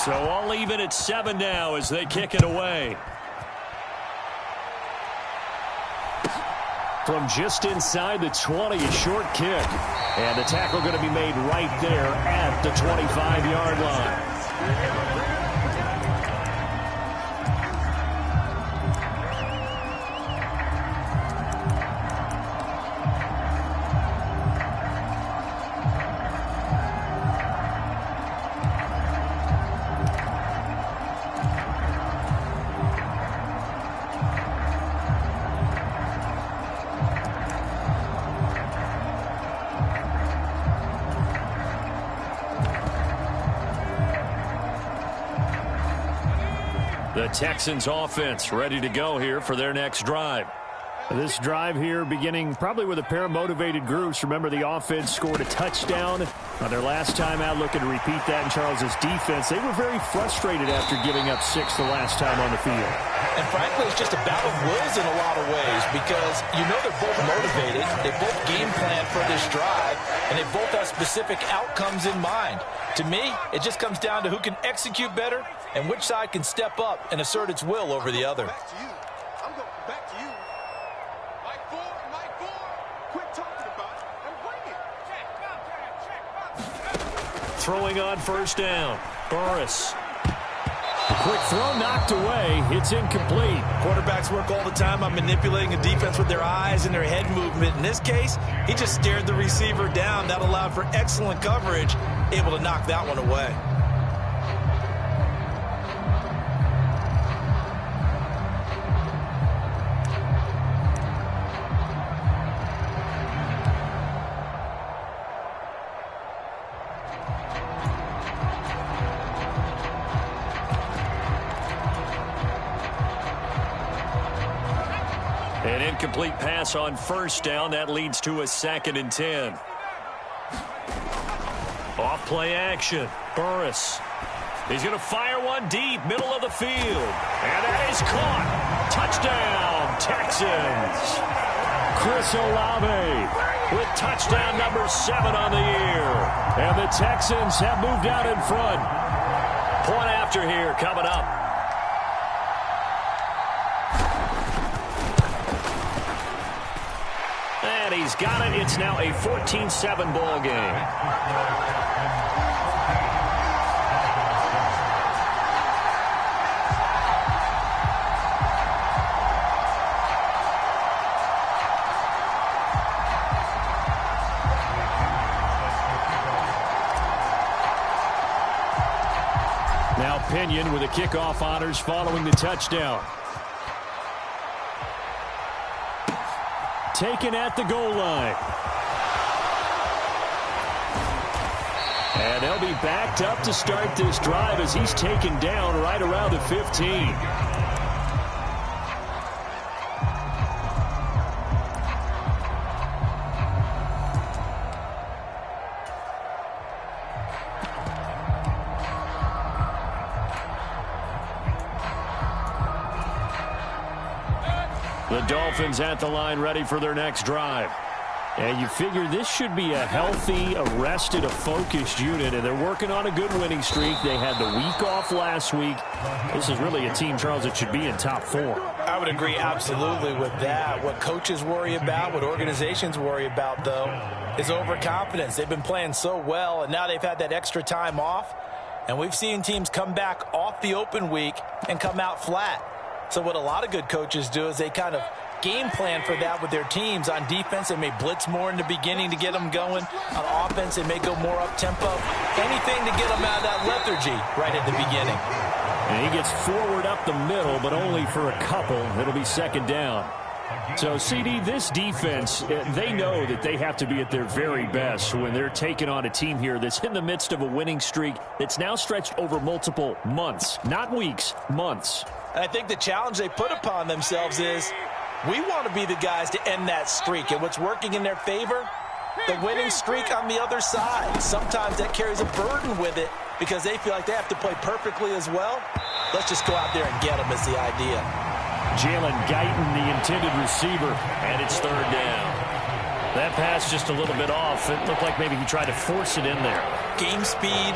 So all even at 7 now as they kick it away. From just inside the 20, a short kick. And the tackle going to be made right there at the 25-yard line. The Texans offense ready to go here for their next drive. This drive here beginning probably with a pair of motivated groups. Remember, the offense scored a touchdown on their last time out, looking to repeat that in Charles's defense. They were very frustrated after giving up 6 the last time on the field. And frankly, it's just a battle of wills in a lot of ways because you know they're both motivated. They both game plan for this drive, and they both have specific outcomes in mind. To me, it just comes down to who can execute better and which side can step up and assert its will over the other. Back to you. I'm going back to you. Mike 4. Quit talking about it and bring it. Throwing on first down. Burris. Quick throw knocked away. It's incomplete. Quarterbacks work all the time on manipulating a defense with their eyes and their head movement. In this case, he just stared the receiver down. That allowed for excellent coverage, able to knock that one away. An incomplete pass on first down. That leads to a 2nd and 10. Off play action. Burris. He's going to fire one deep, middle of the field. And that is caught. Touchdown, Texans. Chris Olave with touchdown number 7 on the year. And the Texans have moved out in front. Point after here coming up. And he's got it. It's now a 14-7 ball game. Now Pinion with the kickoff honors following the touchdown. Taken at the goal line. And they'll be backed up to start this drive as he's taken down right around the 15. The Dolphins at the line ready for their next drive. And you figure this should be a healthy, a rested, a focused unit, and they're working on a good winning streak. They had the week off last week. This is really a team, Charles, that should be in top 4. I would agree absolutely with that. What coaches worry about, what organizations worry about, though, is overconfidence. They've been playing so well, and now they've had that extra time off. And we've seen teams come back off the open week and come out flat. So what a lot of good coaches do is they kind of game plan for that with their teams. On defense, they may blitz more in the beginning to get them going. On offense, they may go more up-tempo. Anything to get them out of that lethargy right at the beginning. And he gets forward up the middle, but only for a couple. It'll be 2nd down. So, CD, this defense, they know that they have to be at their very best when they're taking on a team here that's in the midst of a winning streak that's now stretched over multiple months. Not weeks, months. And I think the challenge they put upon themselves is we want to be the guys to end that streak. And what's working in their favor? The winning streak on the other side. Sometimes that carries a burden with it because they feel like they have to play perfectly as well. Let's just go out there and get them is the idea. Jalen Guyton, the intended receiver, and it's 3rd down. That pass just a little bit off. It looked like maybe he tried to force it in there. Game speed,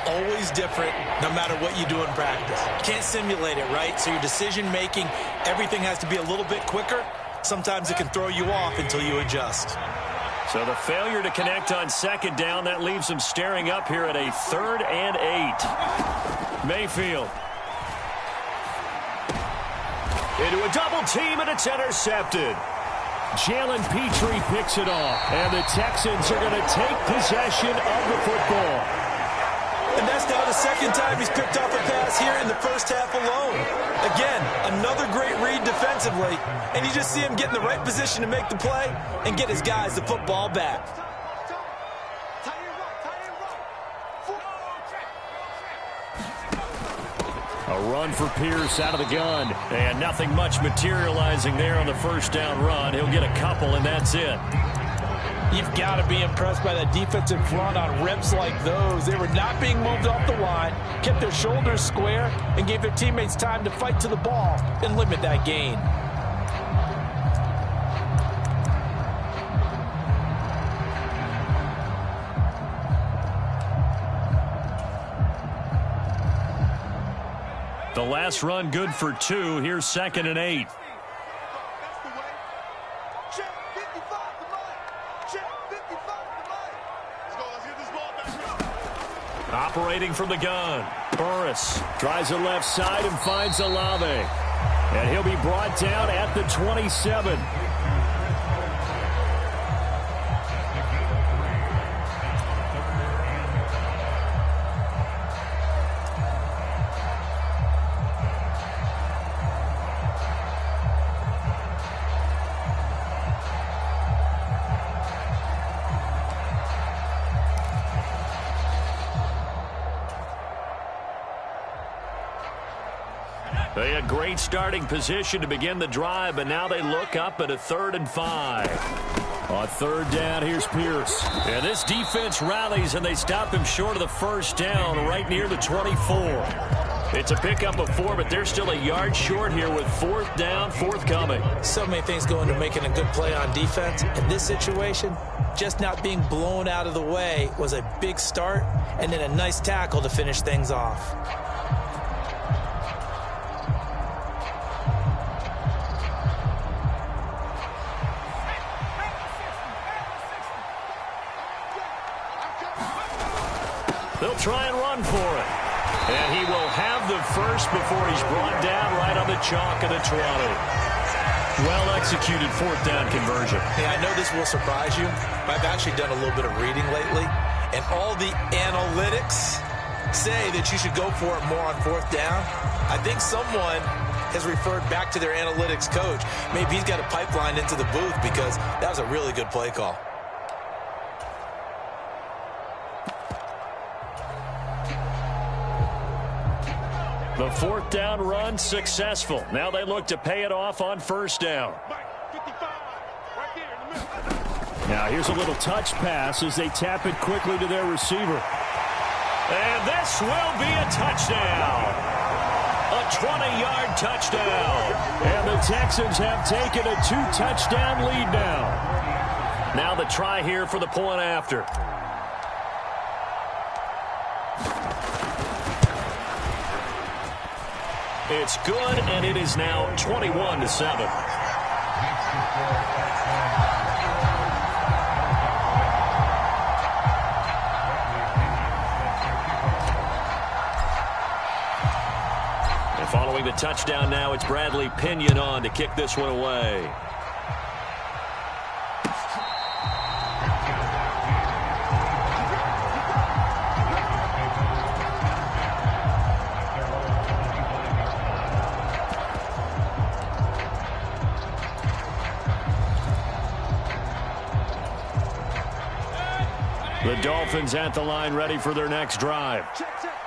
always different no matter what you do in practice. Can't simulate it, right? So your decision-making, everything has to be a little bit quicker. Sometimes it can throw you off until you adjust. So the failure to connect on second down, that leaves them staring up here at a 3rd and 8. Mayfield. Into a double team, and it's intercepted. Jalen Petrie picks it off, and the Texans are going to take possession of the football. And that's now the second time he's picked off a pass here in the first half alone. Again, another great read defensively, and you just see him get in the right position to make the play and get his guys the football back. A run for Pierce out of the gun, and nothing much materializing there on the first down run. He'll get a couple, and that's it. You've got to be impressed by that defensive front on reps like those. They were not being moved off the line, kept their shoulders square, and gave their teammates time to fight to the ball and limit that gain. The last run good for 2. Here's 2nd and 8. Operating from the gun. Burris tries the left side and finds Olave. And he'll be brought down at the 27. They had great starting position to begin the drive, but now they look up at a 3rd and 5. On 3rd down, here's Pierce. And this defense rallies, and they stop him short of the first down right near the 24. It's a pickup of 4, but they're still a yard short here with 4th down forthcoming. So many things go into making a good play on defense. In this situation, just not being blown out of the way was a big start, and then a nice tackle to finish things off. They'll try and run for it. And he will have the first before he's brought down right on the chalk of the 20. Well-executed 4th down conversion. Hey, I know this will surprise you, but I've actually done a little bit of reading lately, and all the analytics say that you should go for it more on 4th down. I think someone has referred back to their analytics coach. Maybe he's got a pipeline into the booth because that was a really good play call. The 4th down run successful. Now they look to pay it off on 1st down. Now here's a little touch pass as they tap it quickly to their receiver. And this will be a touchdown. A 20-yard touchdown. And the Texans have taken a 2-touchdown lead now. Now the try here for the point after. It's good, and it is now 21-7. And following the touchdown now, it's Bradley Pinion on to kick this one away. The Dolphins at the line ready for their next drive.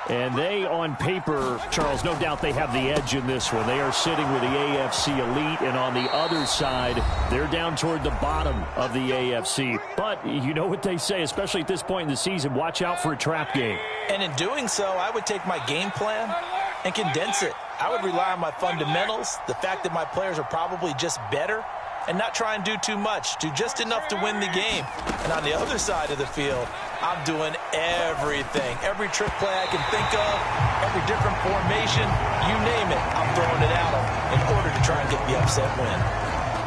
And they, on paper, Charles, no doubt they have the edge in this one. They are sitting with the AFC elite, and on the other side, they're down toward the bottom of the AFC. But you know what they say, especially at this point in the season, watch out for a trap game. And in doing so, I would take my game plan and condense it. I would rely on my fundamentals, the fact that my players are probably just better, and not try and do too much. Do just enough to win the game. And on the other side of the field, I'm doing everything. Every trick play I can think of, every different formation, you name it, I'm throwing it at them in order to try and get the upset win.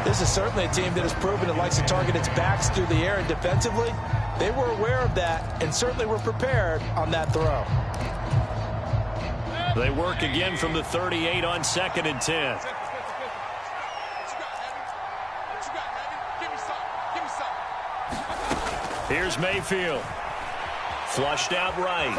This is certainly a team that has proven it likes to target its backs through the air, and defensively, they were aware of that and certainly were prepared on that throw. They work again from the 38 on 2nd and 10. Here's Mayfield. Flushed out right.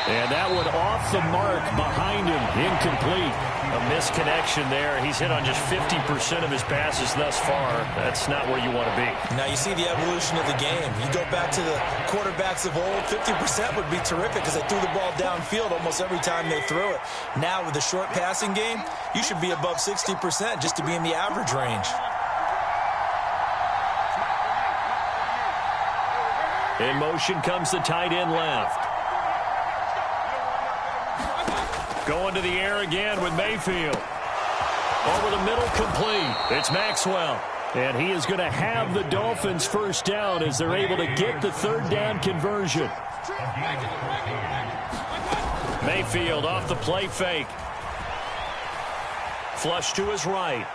And that one off the mark behind him. Incomplete. A misconnection there. He's hit on just 50% of his passes thus far. That's not where you want to be. Now you see the evolution of the game. You go back to the quarterbacks of old, 50% would be terrific because they threw the ball downfield almost every time they threw it. Now with the short passing game, you should be above 60% just to be in the average range. In motion comes the tight end left. Going to the air again with Mayfield. Over the middle, complete. It's Maxwell. And he is going to have the Dolphins first down as they're able to get the third down conversion. Mayfield off the play fake. Flush to his right.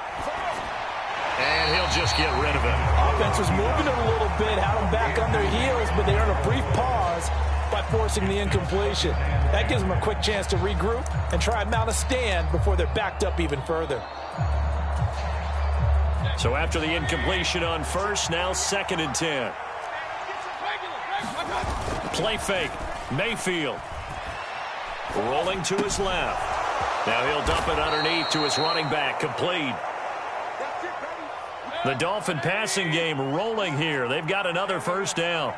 And he'll just get rid of it. Offense was moving it a little bit, had them back on their heels, but they earned a brief pause by forcing the incompletion. That gives them a quick chance to regroup and try and mount a stand before they're backed up even further. So after the incompletion on first, now 2nd and 10. Play fake. Mayfield. Rolling to his left. Now he'll dump it underneath to his running back. Complete. The Dolphin passing game rolling here. They've got another first down.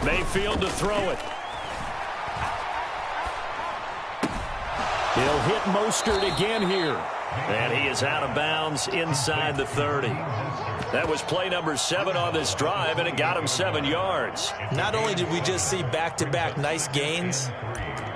Mayfield to throw it. He'll hit Mostert again here. And he is out of bounds inside the 30. That was play number 7 on this drive, and it got him 7 yards. Not only did we just see back-to-back nice gains,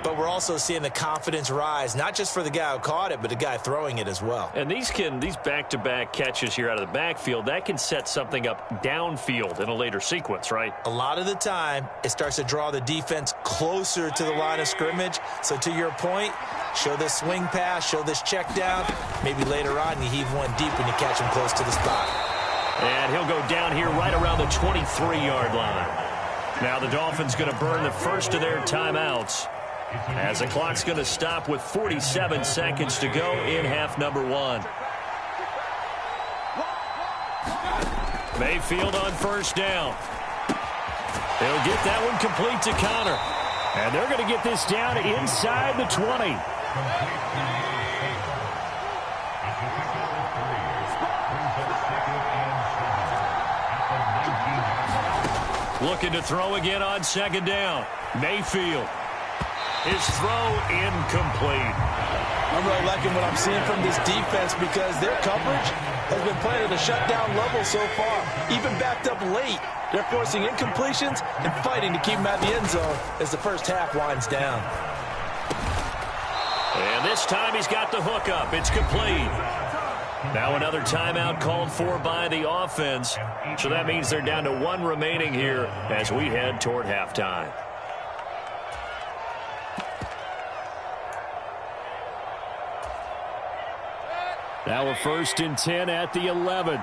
but we're also seeing the confidence rise, not just for the guy who caught it, but the guy throwing it as well. And these back-to-back catches here out of the backfield, that can set something up downfield in a later sequence, right? A lot of the time, it starts to draw the defense closer to the line of scrimmage. So to your point, show this swing pass, show this check down. Maybe later on you heave one deep when you catch him close to the spot. And he'll go down here right around the 23-yard line. Now the Dolphins going to burn the first of their timeouts, as the clock's going to stop with 47 seconds to go in half number 1. Mayfield on first down. They'll get that one complete to Connor. And they're going to get this down inside the 20. Looking to throw again on 2nd down. Mayfield. His throw incomplete. I'm really liking what I'm seeing from this defense because their coverage has been playing at a shutdown level so far. Even backed up late, they're forcing incompletions and fighting to keep them out of the end zone as the first half winds down. And this time he's got the hook up. It's complete. Now another timeout called for by the offense. So that means they're down to 1 remaining here as we head toward halftime. Now a 1st and 10 at the 11.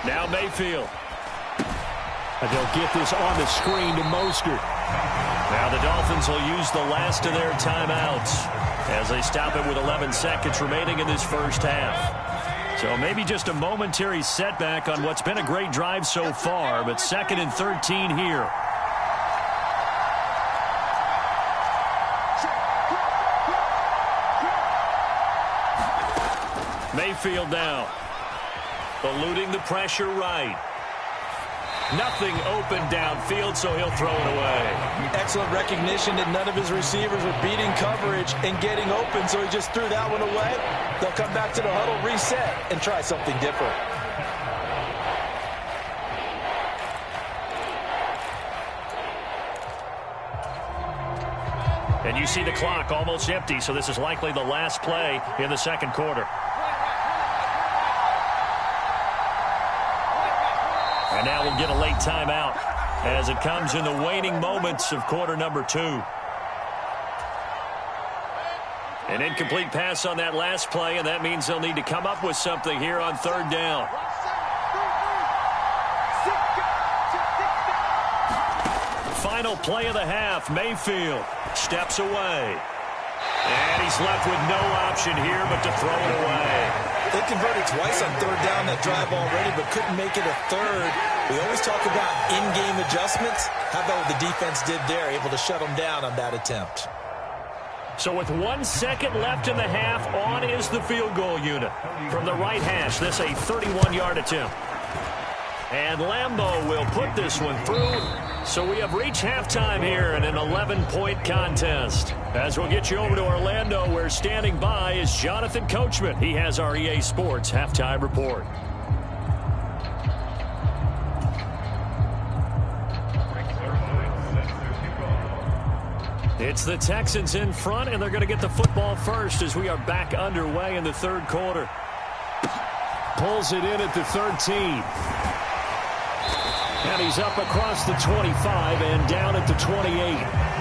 Now Mayfield. And they'll get this on the screen to Mostert. Now the Dolphins will use the last of their timeouts as they stop it with 11 seconds remaining in this first half. So maybe just a momentary setback on what's been a great drive so far, but 2nd and 13 here. Mayfield now. Eluding the pressure right. Nothing open downfield, so he'll throw it away. Excellent recognition that none of his receivers were beating coverage and getting open, so he just threw that one away. They'll come back to the huddle, reset, and try something different. And you see the clock almost empty, so this is likely the last play in the second quarter. And now we'll get a late timeout as it comes in the waning moments of quarter number 2. An incomplete pass on that last play, and that means they'll need to come up with something here on third down. Final play of the half. Mayfield steps away. And he's left with no option here but to throw it away. They converted twice on third down that drive already, but couldn't make it a third. We always talk about in-game adjustments. How about what the defense did there, able to shut them down on that attempt? So with 1 second left in the half, on is the field goal unit. From the right hash, this a 31-yard attempt. And Lambeau will put this one through. So we have reached halftime here in an 11-point contest. As we'll get you over to Orlando, where standing by is Jonathan Coachman. He has our EA Sports halftime report. It's the Texans in front, and they're going to get the football first as we are back underway in the third quarter. Pulls it in at the 13. And he's up across the 25 and down at the 28.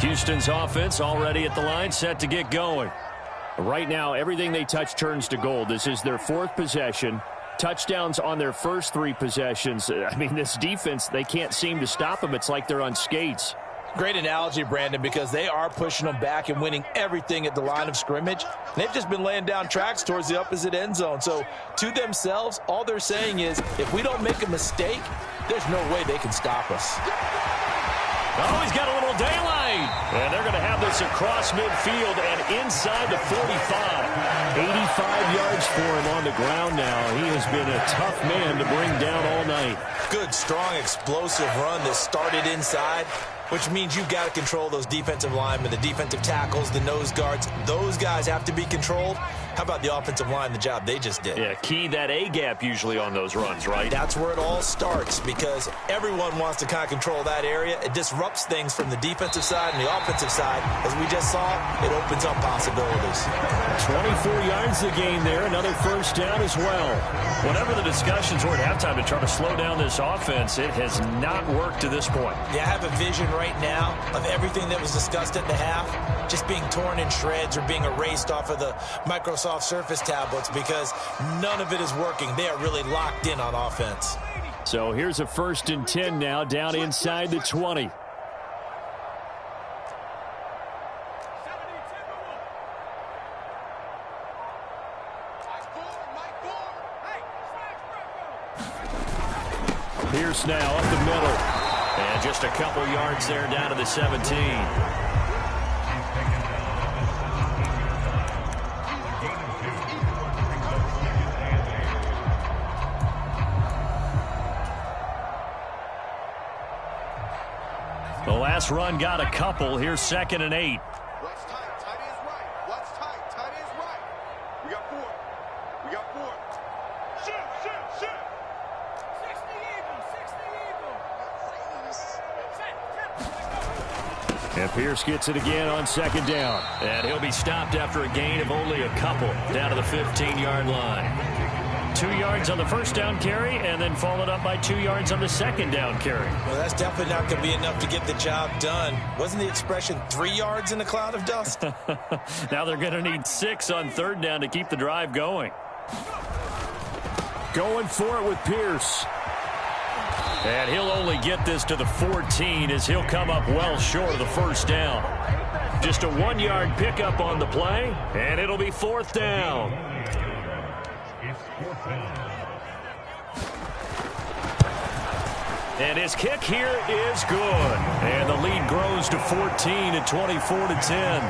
Houston's offense already at the line, set to get going. Right now, everything they touch turns to gold. This is their 4th possession. Touchdowns on their first 3 possessions. I mean, this defense, they can't seem to stop them. It's like they're on skates. Great analogy, Brandon, because they are pushing them back and winning everything at the line of scrimmage. They've just been laying down tracks towards the opposite end zone. So to themselves, all they're saying is, if we don't make a mistake, there's no way they can stop us. Oh, he's got a little daylight. And they're going to have this across midfield and inside the 45. 85 yards for him on the ground now. He has been a tough man to bring down all night. Good, strong, explosive run that started inside, which means you've got to control those defensive linemen, the defensive tackles, the nose guards. Those guys have to be controlled. How about the offensive line, the job they just did? Yeah, key that A-gap usually on those runs, right? That's where it all starts, because everyone wants to kind of control that area. It disrupts things from the defensive side and the offensive side. As we just saw, it opens up possibilities. 24 yards the gain there, another first down as well. Whatever the discussions were at halftime to try to slow down this offense, it has not worked to this point. Yeah, I have a vision right now of everything that was discussed at the half just being torn in shreds or being erased off of the Microsoft Surface tablets, because none of it is working. They are really locked in on offense. So here's a 1st and 10 now, down inside the 20. Pierce now up the middle. And just a couple yards there down to the 17. The last run got a couple. Here's 2nd and 8. Watch tight. Tight is right. Watch tight. Tight is right. We got 4. We got 4. Shoot, shoot, shoot. 60 Eagle. 60 Eagle. And Pierce gets it again on 2nd down. And he'll be stopped after a gain of only a couple down to the 15-yard line. 2 yards on the first down carry, and then followed up by 2 yards on the second down carry. Well, that's definitely not going to be enough to get the job done. Wasn't the expression 3 yards in a cloud of dust? Now they're going to need 6 on third down to keep the drive going. Going for it with Pierce. And he'll only get this to the 14 as he'll come up well short of the first down. Just a 1-yard pickup on the play, and it'll be 4th down. And his kick here is good. And the lead grows to 14 at 24-10.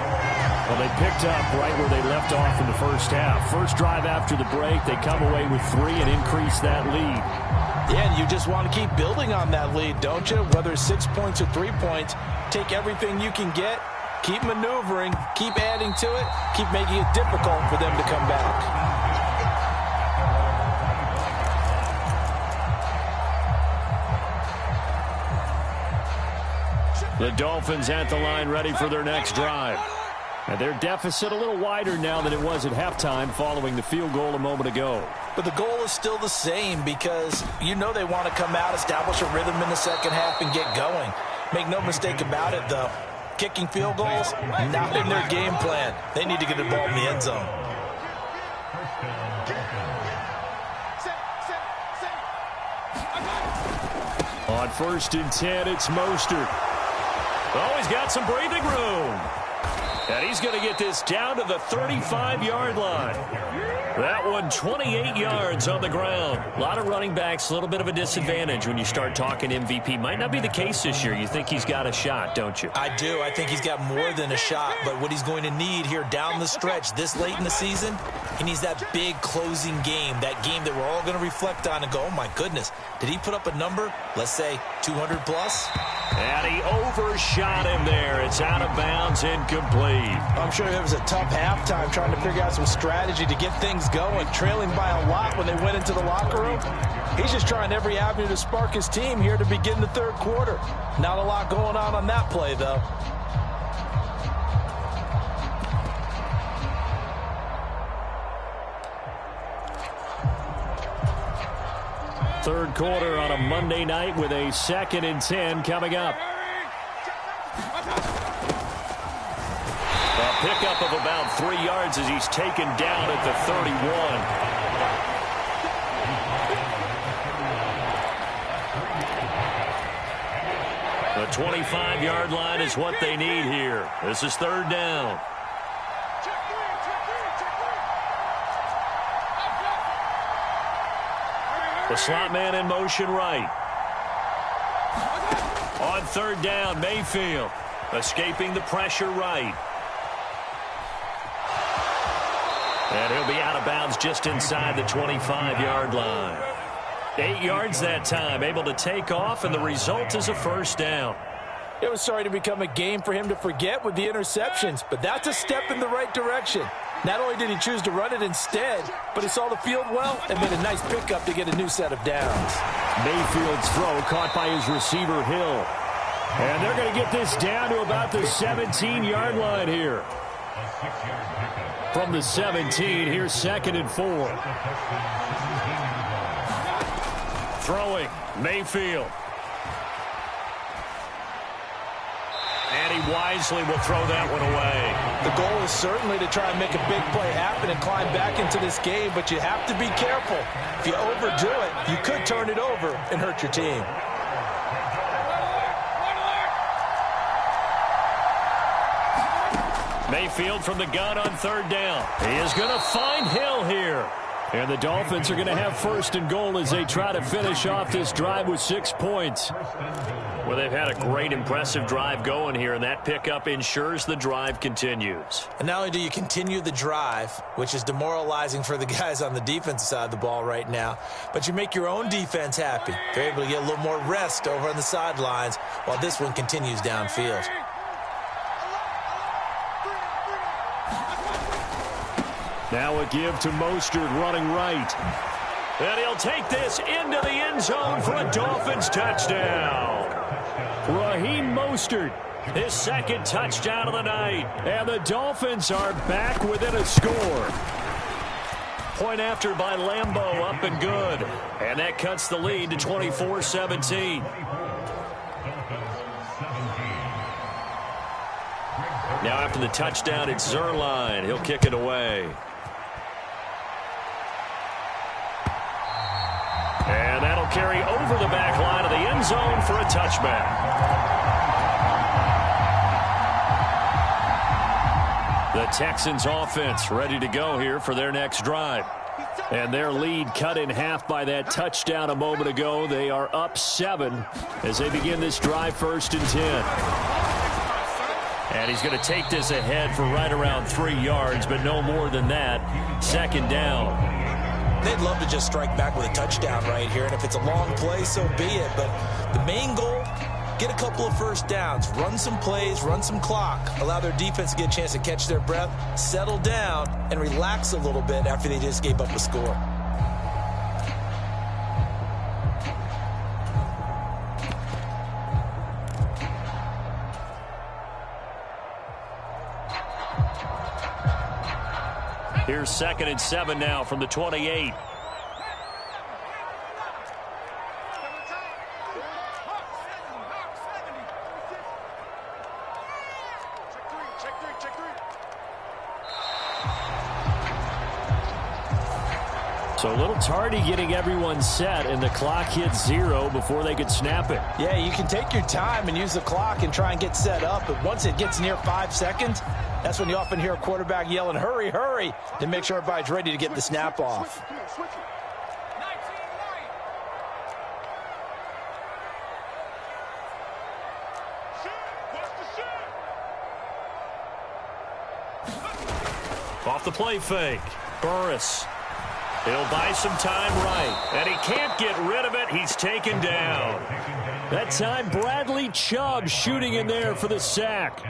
Well, they picked up right where they left off in the first half. First drive after the break, they come away with 3 and increase that lead. Yeah, and you just want to keep building on that lead, don't you? Whether it's 6 points or 3 points, take everything you can get Keep maneuvering, keep adding to it, keep making it difficult for them to come back. The Dolphins at the line ready for their next drive. And their deficit a little wider now than it was at halftime following the field goal a moment ago. But the goal is still the same because you know they want to come out, establish a rhythm in the second half, and get going. Make no mistake about it, though. Kicking field goals, not in their game plan. They need to get the ball in the end zone. On 1st and 10, it's Mostert. Oh, he's got some breathing room. And he's going to get this down to the 35-yard line. That one 28 yards on the ground. A lot of running backs, a little bit of a disadvantage when you start talking MVP. Might not be the case this year. You think he's got a shot, don't you? I do. I think he's got more than a shot. But what he's going to need here down the stretch this late in the season, he needs that big closing game, that game that we're all going to reflect on and go, oh, my goodness, did he put up a number, let's say 200 plus? And he overshot him there. It's out of bounds, incomplete. I'm sure it was a tough halftime trying to figure out some strategy to get things going, trailing by a lot when they went into the locker room. He's just trying every avenue to spark his team here to begin the third quarter. Not a lot going on that play, though. Third quarter on a Monday night with a 2nd and 10 coming up. A pickup of about 3 yards as he's taken down at the 31. The 25-yard line is what they need here. This is 3rd down. The slot man in motion right. On 3rd down, Mayfield escaping the pressure right. And he'll be out of bounds just inside the 25-yard line. 8 yards that time, able to take off, and the result is a 1st down. It was starting to become a game for him to forget with the interceptions, but that's a step in the right direction. Not only did he choose to run it instead, but he saw the field well and made a nice pickup to get a new set of downs. Mayfield's throw caught by his receiver, Hill. And they're going to get this down to about the 17-yard line here. From the 17, here's 2nd and 4. Throwing, Mayfield. And he wisely will throw that one away. The goal is certainly to try and make a big play happen and climb back into this game, but you have to be careful. If you overdo it, you could turn it over and hurt your team. Mayfield from the gun on 3rd down. He is going to find Hill here. And the Dolphins are going to have 1st and goal as they try to finish off this drive with 6 points. Well, they've had a great, impressive drive going here, and that pickup ensures the drive continues. And not only do you continue the drive, which is demoralizing for the guys on the defensive side of the ball right now, but you make your own defense happy. They're able to get a little more rest over on the sidelines while this one continues downfield. Now a give to Mostert running right. And he'll take this into the end zone for a Dolphins touchdown. Raheem Mostert, His 2nd touchdown of the night. and the Dolphins are back within a score. Point after by Lambeau, up and good. And that cuts the lead to 24-17. Now after the touchdown, it's Zerline. He'll kick it away. And that'll carry over the back line of the end zone for a touchback. The Texans offense ready to go here for their next drive. And their lead cut in half by that touchdown a moment ago. They are up 7 as they begin this drive 1st and 10. And he's going to take this ahead for right around 3 yards, but no more than that. 2nd down. They'd love to just strike back with a touchdown right here, and if it's a long play, so be it. But the main goal get a couple of first downs, run some plays, run some clock, allow their defense to get a chance to catch their breath, settle down, and relax a little bit after they just gave up a score. Here's 2nd and 7 now from the 28. So a little tardy getting everyone set, and the clock hits 0 before they could snap it. Yeah, you can take your time and use the clock and try and get set up, but once it gets near 5 seconds, that's when you often hear a quarterback yelling, hurry, hurry, to make sure everybody's ready to get the snap off. Off the play fake. Burris. He'll buy some time right. And he can't get rid of it. He's taken down. That time, Bradley Chubb shooting in there for the sack.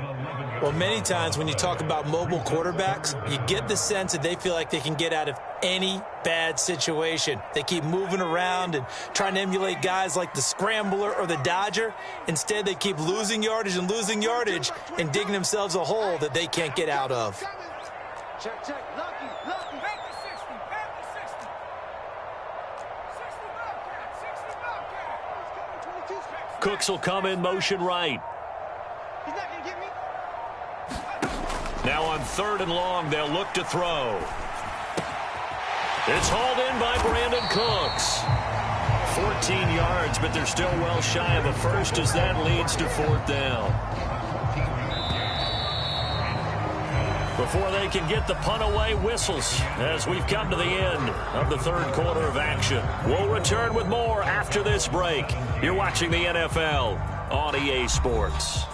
Well, many times when you talk about mobile quarterbacks, you get the sense that they feel like they can get out of any bad situation. They keep moving around and trying to emulate guys like the Scrambler or the Dodger. Instead, they keep losing yardage and digging themselves a hole that they can't get out of. Check, check. Lucky, lucky. Back to 60, back to 60. 60 Bobcat, 60 Bobcat. Cooks will come in motion right. He's not going to get me. Now on 3rd and long, they'll look to throw. It's hauled in by Brandon Cooks. 14 yards, but they're still well shy of a first as that leads to 4th down. Before they can get the punt away, whistles as we've come to the end of the 3rd quarter of action. We'll return with more after this break. You're watching the NFL on EA Sports.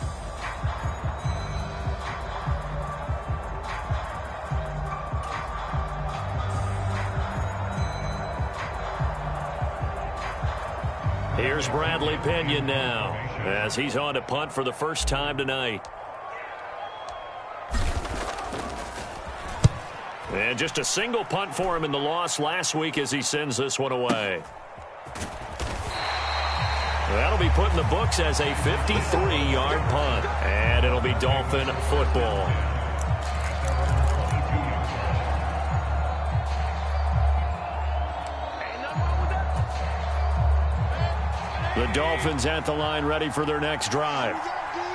Here's Bradley Pinion now as he's on to punt for the first time tonight. And just a single punt for him in the loss last week as he sends this one away. That'll be put in the books as a 53-yard punt. And it'll be Dolphin football. The Dolphins at the line ready for their next drive.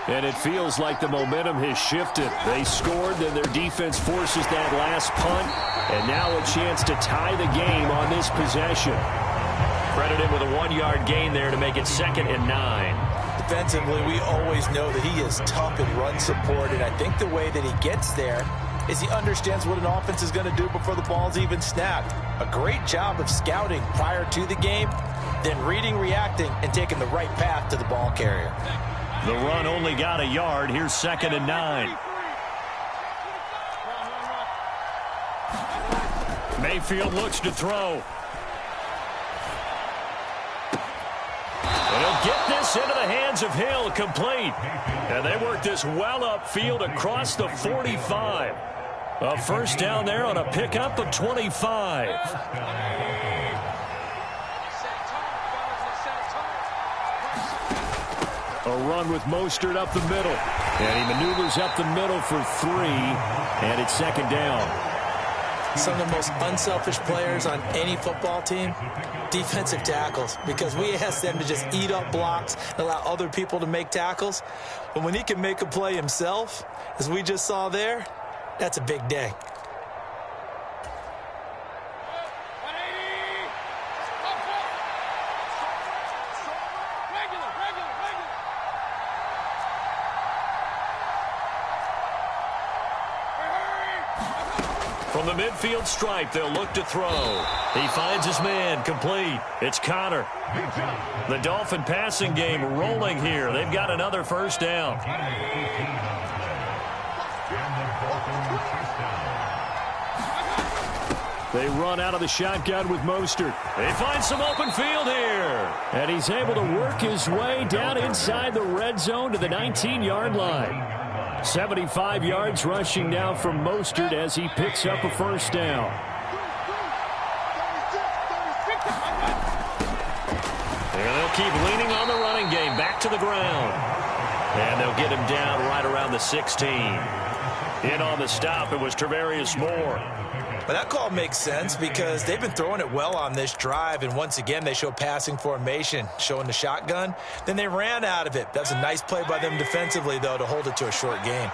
And it feels like the momentum has shifted. They scored, then their defense forces that last punt. And now a chance to tie the game on this possession. Credited with a 1-yard gain there to make it 2nd and 9. Defensively, we always know that he is tough in run support. And I think the way that he gets there is he understands what an offense is going to do before the ball's even snapped. A great job of scouting prior to the game, then reading, reacting, and taking the right path to the ball carrier. The run only got a yard. Here's 2nd and 9. Mayfield looks to throw. And he'll get this into the hands of Hill, complete. And they work this well upfield across the 45. A first down there on a pickup of 25. A run with Mostert up the middle. And he maneuvers up the middle for 3. And it's 2nd down. Some of the most unselfish players on any football team, defensive tackles, because we ask them to just eat up blocks and allow other people to make tackles. But when he can make a play himself, as we just saw there, that's a big day. From the midfield stripe, they'll look to throw. He finds his man, complete. It's Connor. The Dolphin passing game rolling here. They've got another first down. They run out of the shotgun with Mostert. They find some open field here. And he's able to work his way down inside the red zone to the 19-yard line. 75 yards rushing now from Mostert as he picks up a first down. And they'll keep leaning on the running game back to the ground. And they'll get him down right around the 16. In on the stop, it was Tarvarius Moore. But that call makes sense because they've been throwing it well on this drive, and once again they show passing formation, showing the shotgun. Then they ran out of it. That's a nice play by them defensively, though, to hold it to a short gain.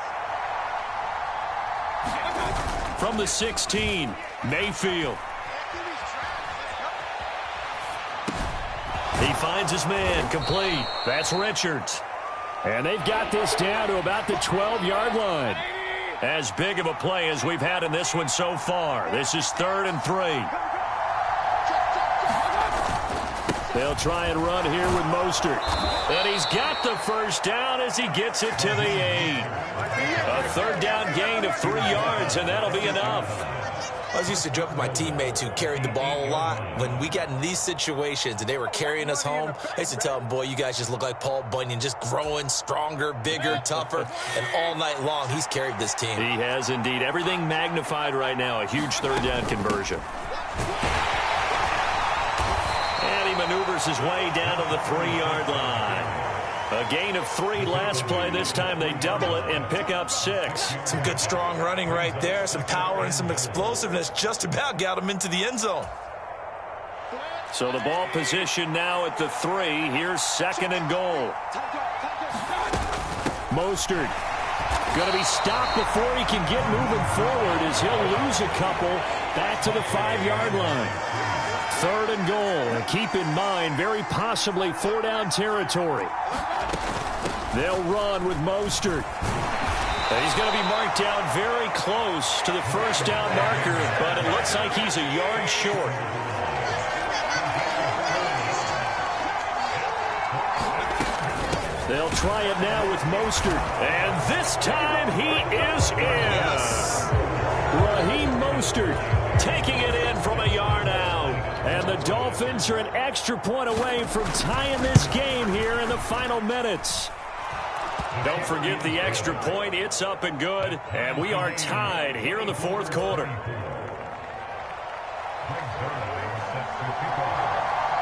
From the 16, Mayfield. He finds his man, complete. That's Richards. And they've got this down to about the 12-yard line. As big of a play as we've had in this one so far. This is 3rd and 3. They'll try and run here with Mostert. And he's got the first down as he gets it to the 8. A 3rd down gain of 3 yards, and that'll be enough. I was used to joke with my teammates who carried the ball a lot. When we got in these situations and they were carrying us home, I used to tell them, boy, you guys just look like Paul Bunyan, just growing stronger, bigger, tougher. And all night long, he's carried this team. He has indeed. Everything magnified right now. A huge 3rd down conversion. And he maneuvers his way down to the 3-yard line. A gain of 3 last play. This time they double it and pick up 6. Some good, strong running right there. Some power and some explosiveness just about got him into the end zone. So the ball position now at the 3. Here's 2nd and goal. Mostert going to be stopped before he can get moving forward as he'll lose a couple back to the 5-yard line. 3rd and goal. And keep in mind, very possibly 4-down territory. They'll run with Mostert. He's going to be marked down very close to the 1st down marker, but it looks like he's a yard short. They'll try it now with Mostert. And this time he is in. Yes. Raheem Mostert taking it in from a yard out. And the Dolphins are an extra point away from tying this game here in the final minutes. Don't forget the extra point. It's up and good. And we are tied here in the 4th quarter.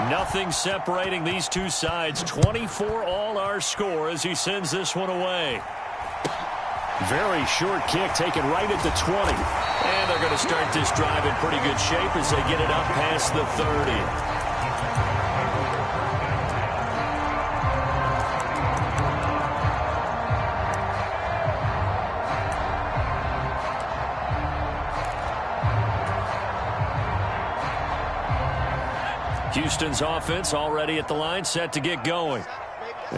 Nothing separating these two sides. 24 all our score as he sends this one away. Very short kick taken right at the 20. And they're going to start this drive in pretty good shape as they get it up past the 30. Houston's offense already at the line, set to get going.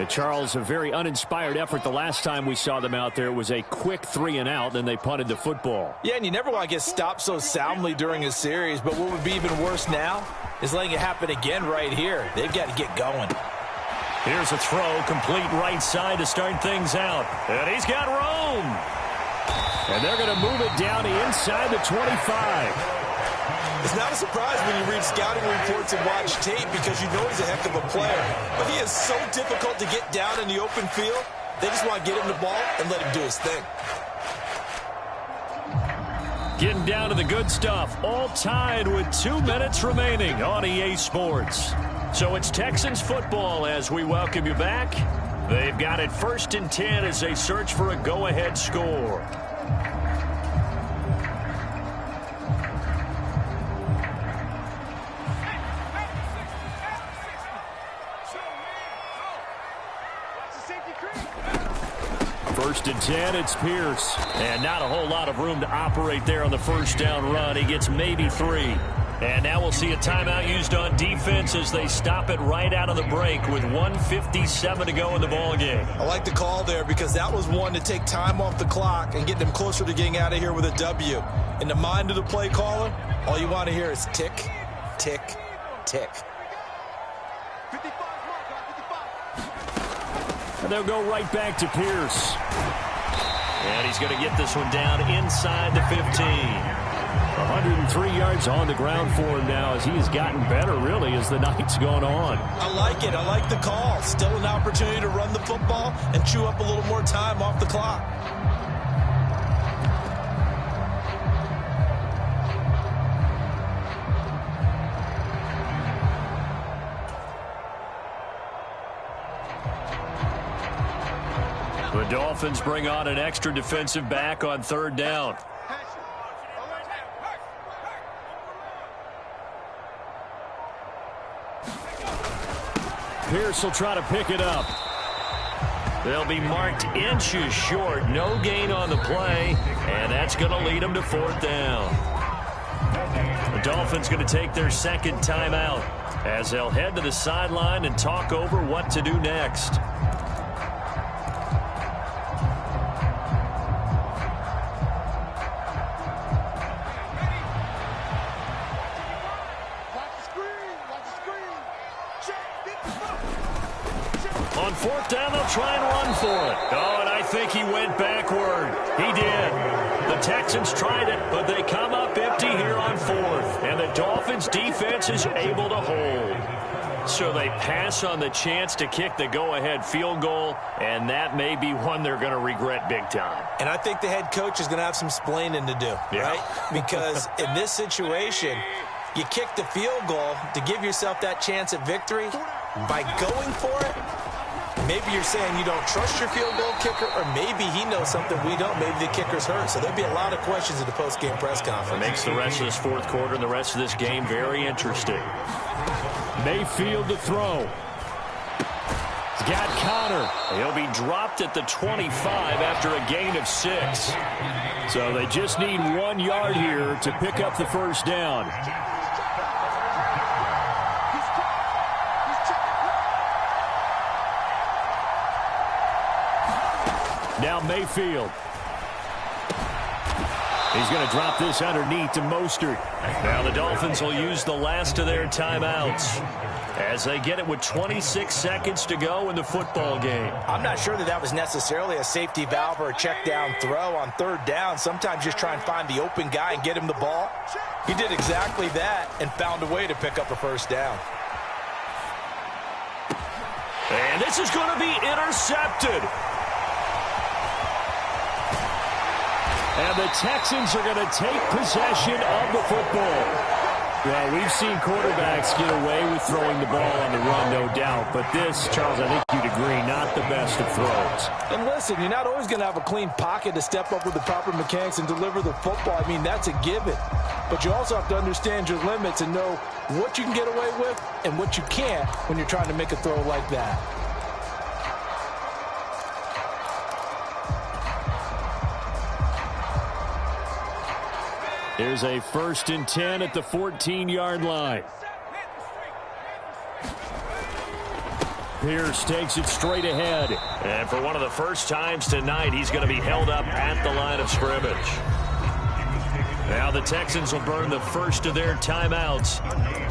Charles, a very uninspired effort the last time we saw them out there. It was a quick 3-and-out, then they punted the football. Yeah, and you never want to get stopped so soundly during a series, but what would be even worse now is letting it happen again right here. They've got to get going. Here's a throw, complete right side to start things out. And he's got room. And they're going to move it down to inside the 25. It's not a surprise when you read scouting reports and watch tape because you know he's a heck of a player. But he is so difficult to get down in the open field. They just want to get him the ball and let him do his thing. Getting down to the good stuff. All tied with 2 minutes remaining on EA Sports. So it's Texans football as we welcome you back. They've got it 1st and 10 as they search for a go-ahead score. First and 10, it's Pierce. And not a whole lot of room to operate there on the 1st down run. He gets maybe 3. And now we'll see a timeout used on defense as they stop it right out of the break with 1:57 to go in the ballgame. I like the call there because that was one to take time off the clock and get them closer to getting out of here with a W. In the mind of the play caller, all you want to hear is tick, tick, tick. And they'll go right back to Pierce. And he's going to get this one down inside the 15. 103 yards on the ground for him now as he has gotten better, really, as the night's gone on. I like it. I like the call. Still an opportunity to run the football and chew up a little more time off the clock. The Dolphins bring on an extra defensive back on third down. Pierce will try to pick it up. They'll be marked inches short. No gain on the play, and that's going to lead them to fourth down. The Dolphins going to take their second timeout as they'll head to the sideline and talk over what to do next. On fourth down, they'll try and run for it. Oh, and I think he went backward. He did. The Texans tried it, but they come up empty here on fourth. And the Dolphins' defense is able to hold. So they pass on the chance to kick the go-ahead field goal, and that may be one they're going to regret big time. And I think the head coach is going to have some splaining to do, right? Because in this situation, you kick the field goal to give yourself that chance at victory. By going for it, maybe you're saying you don't trust your field goal kicker, or maybe he knows something we don't. Maybe the kicker's hurt. So there'll be a lot of questions at the post-game press conference. Makes the rest of this fourth quarter and the rest of this game very interesting. Mayfield to throw. He's got Connor. He'll be dropped at the 25 after a gain of 6. So they just need 1 yard here to pick up the first down. Now Mayfield. He's going to drop this underneath to Mostert. Now the Dolphins will use the last of their timeouts as they get it with 26 seconds to go in the football game. I'm not sure that was necessarily a safety valve or a check down throw on third down. Sometimes just try and find the open guy and get him the ball. He did exactly that and found a way to pick up a first down. And this is going to be intercepted. And the Texans are going to take possession of the football. Well, we've seen quarterbacks get away with throwing the ball on the run, no doubt. But this, Charles, I think you'd agree, not the best of throws. And listen, you're not always going to have a clean pocket to step up with the proper mechanics and deliver the football. I mean, that's a given. But you also have to understand your limits and know what you can get away with and what you can't when you're trying to make a throw like that. Here's a 1st and 10 at the 14-yard line. Pierce takes it straight ahead. And for one of the first times tonight, he's going to be held up at the line of scrimmage. Now the Texans will burn the first of their timeouts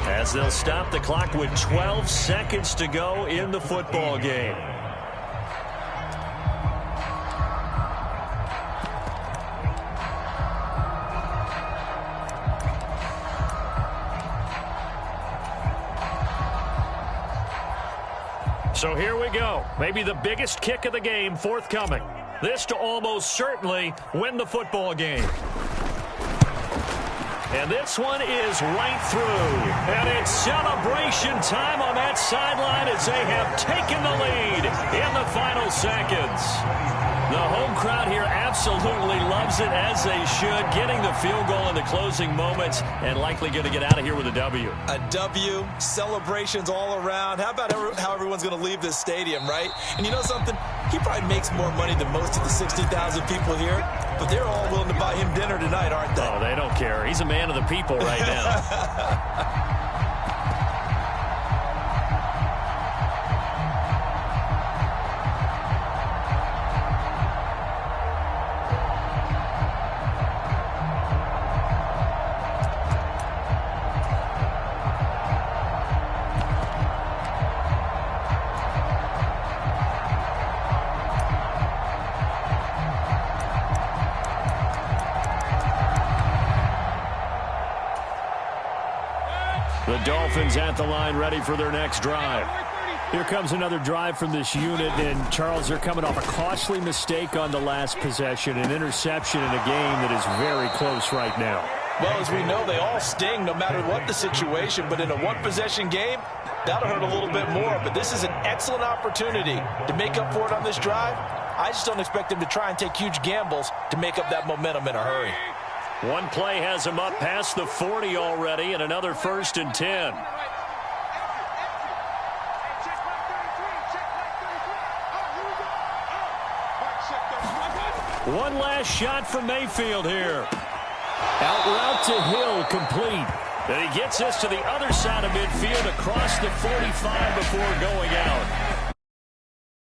as they'll stop the clock with 12 seconds to go in the football game. So here we go. Maybe the biggest kick of the game forthcoming. This to almost certainly win the football game. And this one is right through. And it's celebration time on that sideline as they have taken the lead in the final seconds. The home crowd here absolutely loves it, as they should, getting the field goal in the closing moments and likely going to get out of here with a W. A W, celebrations all around. How about how everyone's going to leave this stadium, right? And you know something? He probably makes more money than most of the 60,000 people here, but they're all willing to buy him dinner tonight, aren't they? Oh, they don't care. He's a man of the people right now. The Dolphins at the line ready for their next drive. Here comes another drive from this unit, and Charles, they're coming off a costly mistake on the last possession, an interception in a game that is very close right now. Well, as we know, they all sting no matter what the situation, but in a one-possession game, that'll hurt a little bit more. But this is an excellent opportunity to make up for it on this drive. I just don't expect them to try and take huge gambles to make up that momentum in a hurry. One play has him up past the 40 already, and another 1st and 10. One last shot from Mayfield here. Out route to Hill, complete. And he gets us to the other side of midfield across the 45 before going out.